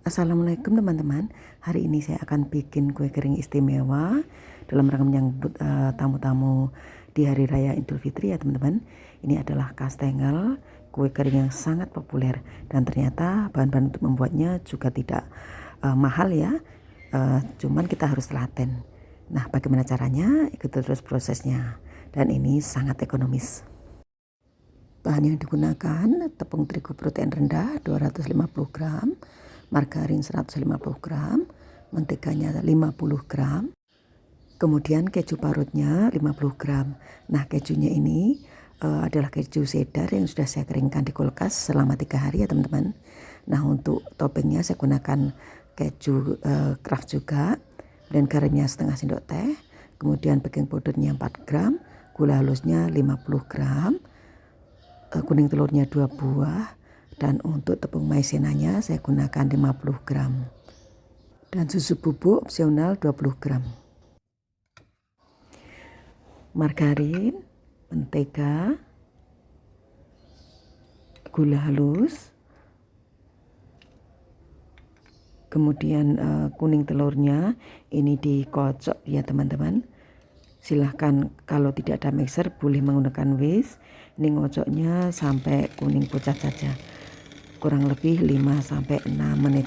Assalamualaikum teman-teman. Hari ini saya akan bikin kue kering istimewa dalam rangka menyambut tamu-tamu di Hari Raya Idul Fitri ya teman-teman. Ini adalah kastengel, kue kering yang sangat populer dan ternyata bahan-bahan untuk membuatnya juga tidak mahal ya. Cuman kita harus telaten. Nah, bagaimana caranya? Ikuti terus prosesnya. Dan ini sangat ekonomis. Bahan yang digunakan tepung terigu protein rendah 250 gram, margarin 150 gram, menteganya 50 gram, kemudian keju parutnya 50 gram. Nah, kejunya ini adalah keju cheddar yang sudah saya keringkan di kulkas selama 3 hari ya teman-teman. Nah, untuk toppingnya saya gunakan keju Kraft juga, dan garamnya setengah sendok teh, kemudian baking powdernya 4 gram, gula halusnya 50 gram, kuning telurnya 2 buah, dan untuk tepung maizenanya saya gunakan 50 gram, dan susu bubuk opsional 20 gram. Margarin, mentega, gula halus, kemudian kuning telurnya ini dikocok ya teman-teman. Silahkan kalau tidak ada mixer boleh menggunakan whisk. Ini ngocoknya sampai kuning pucat saja, kurang lebih 5-6 menit.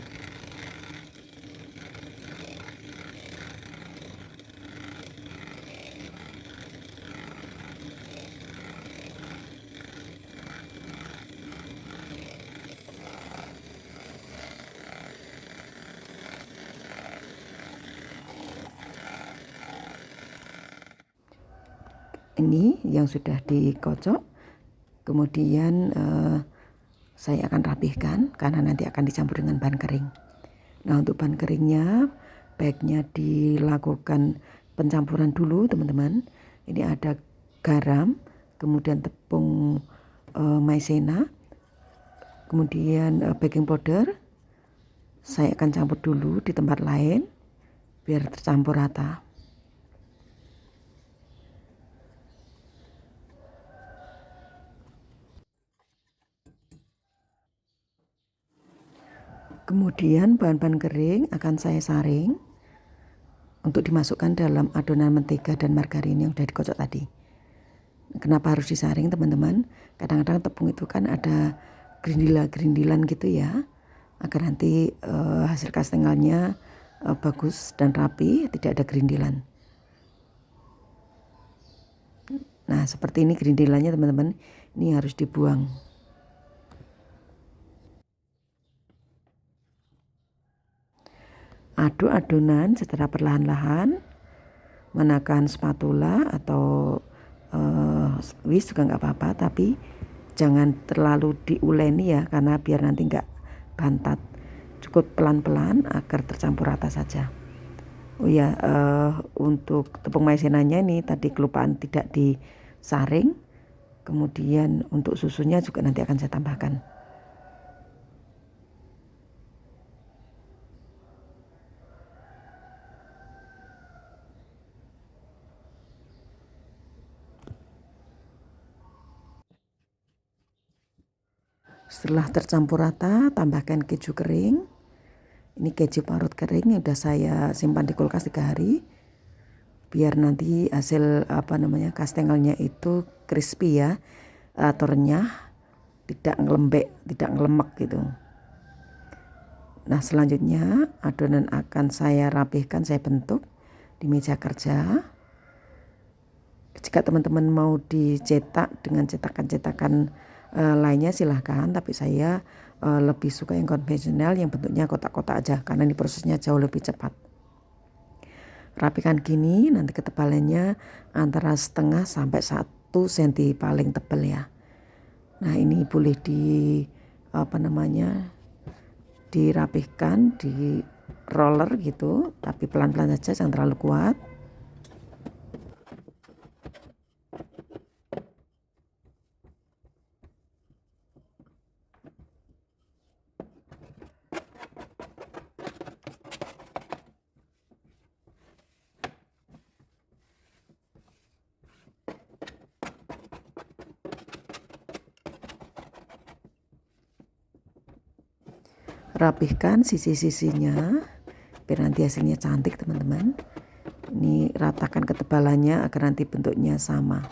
Ini yang sudah dikocok, kemudian saya akan rapihkan karena nanti akan dicampur dengan bahan kering. Nah, untuk bahan keringnya baiknya dilakukan pencampuran dulu teman-teman. Ini ada garam, kemudian tepung maizena, kemudian baking powder. Saya akan campur dulu di tempat lain biar tercampur rata. Kemudian bahan-bahan kering akan saya saring untuk dimasukkan dalam adonan mentega dan margarin yang sudah dikocok tadi. Kenapa harus disaring teman-teman? Kadang-kadang tepung itu kan ada gerindilan gitu ya, agar nanti hasil kastengelnya bagus dan rapi, tidak ada gerindilan. Nah, seperti ini gerindilannya teman-teman, ini harus dibuang. Aduk adonan secara perlahan-lahan, menggunakan spatula atau whisk juga nggak apa-apa, tapi jangan terlalu diuleni ya, karena biar nanti nggak bantat. Cukup pelan-pelan agar tercampur rata saja. Oh ya, untuk tepung maizenanya ini tadi kelupaan tidak disaring. Kemudian untuk susunya juga nanti akan saya tambahkan. Setelah tercampur rata, tambahkan keju kering. Ini keju parut kering yang sudah saya simpan di kulkas 3 hari. Biar nanti hasil kastengelnya itu crispy ya, atau renyah, tidak ngelembek, tidak ngelemek gitu. Nah, selanjutnya adonan akan saya rapihkan, saya bentuk di meja kerja. Jika teman-teman mau dicetak dengan cetakan-cetakan lainnya silahkan, tapi saya lebih suka yang konvensional yang bentuknya kotak-kotak aja karena ini prosesnya jauh lebih cepat. Rapikan gini, nanti ketebalannya antara setengah sampai 1 cm paling tebal ya. Nah, ini boleh dirapihkan di roller gitu, tapi pelan-pelan saja, jangan terlalu kuat. rapihkan sisi-sisinya biar nanti hasilnya cantik teman-teman. Ini ratakan ketebalannya agar nanti bentuknya sama.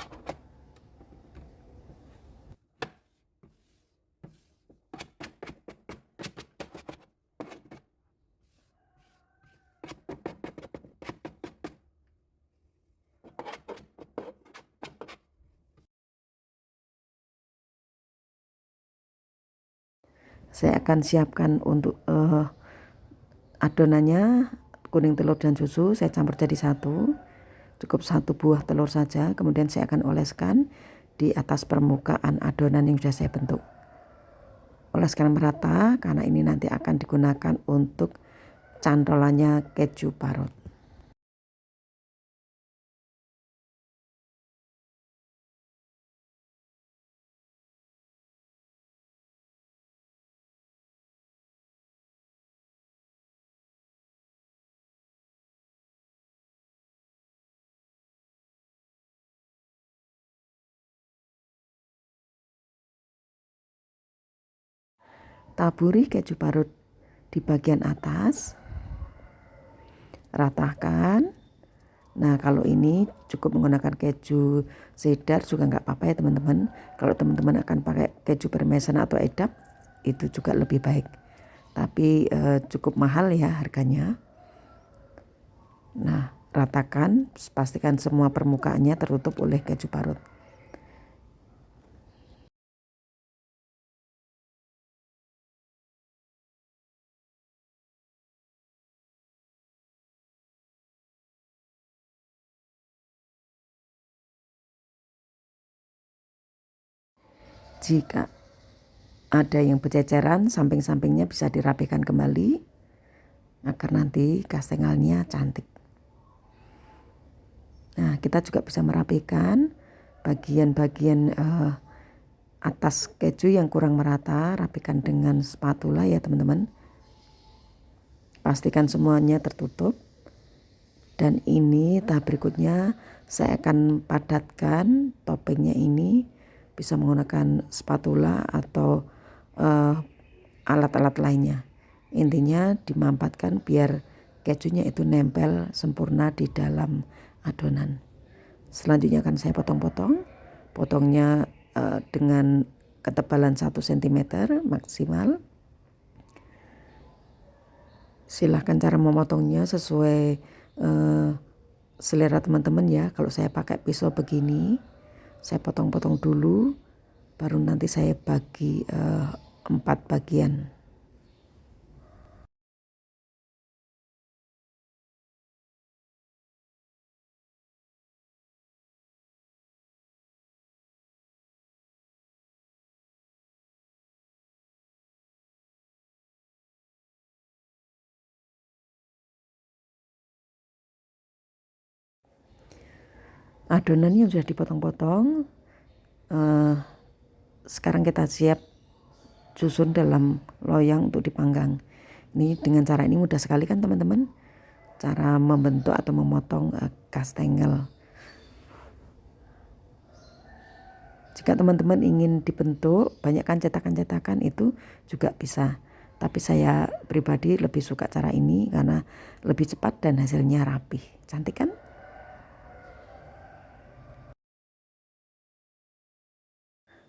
Saya akan siapkan untuk adonannya, kuning telur dan susu saya campur jadi satu. Cukup 1 buah telur saja, kemudian saya akan oleskan di atas permukaan adonan yang sudah saya bentuk. Oleskan merata karena ini nanti akan digunakan untuk cantolannya keju parut. Taburi keju parut di bagian atas, ratakan. Nah kalau ini cukup menggunakan keju cheddar juga nggak apa-apa ya teman-teman. Kalau teman-teman akan pakai keju parmesan atau edam itu juga lebih baik, tapi cukup mahal ya harganya. Nah ratakan, pastikan semua permukaannya tertutup oleh keju parut. Jika ada yang berceceran, samping-sampingnya bisa dirapikan kembali agar nanti kastengelnya cantik. Nah kita juga bisa merapikan bagian-bagian atas keju yang kurang merata, rapikan dengan spatula ya teman-teman. Pastikan semuanya tertutup. Dan ini tahap berikutnya saya akan padatkan toppingnya ini, bisa menggunakan spatula atau alat-alat lainnya. Intinya dimampatkan biar kejunya itu nempel sempurna di dalam adonan. Selanjutnya akan saya potong-potong. Potongnya dengan ketebalan 1 cm maksimal. Silahkan cara memotongnya sesuai selera teman-teman ya. Kalau saya pakai pisau begini, saya potong-potong dulu, baru nanti saya bagi 4 bagian. Adonannya sudah dipotong-potong. Sekarang kita siap susun dalam loyang untuk dipanggang. Ini dengan cara ini mudah sekali kan teman-teman, cara membentuk atau memotong kastengel. Jika teman-teman ingin dibentuk banyakkan cetakan-cetakan itu juga bisa, tapi saya pribadi lebih suka cara ini karena lebih cepat dan hasilnya rapih. Cantik kan?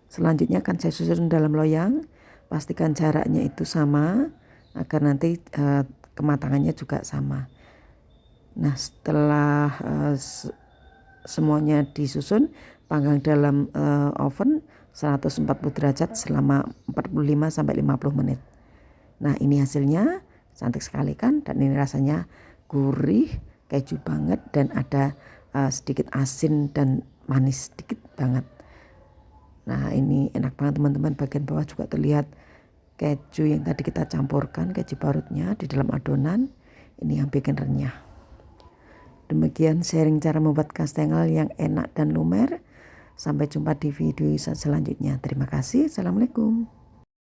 Selanjutnya akan saya susun dalam loyang. Pastikan jaraknya itu sama agar nanti kematangannya juga sama. Nah setelah semuanya disusun, panggang dalam oven 140 derajat selama 45-50 menit. Nah ini hasilnya cantik sekali kan, dan ini rasanya gurih, keju banget, dan ada sedikit asin dan manis sedikit banget. Nah ini enak banget teman-teman, bagian bawah juga terlihat keju yang tadi kita campurkan, keju parutnya di dalam adonan. Ini yang bikin renyah. Demikian sharing cara membuat kastengel yang enak dan lumer. Sampai jumpa di video selanjutnya. Terima kasih. Assalamualaikum.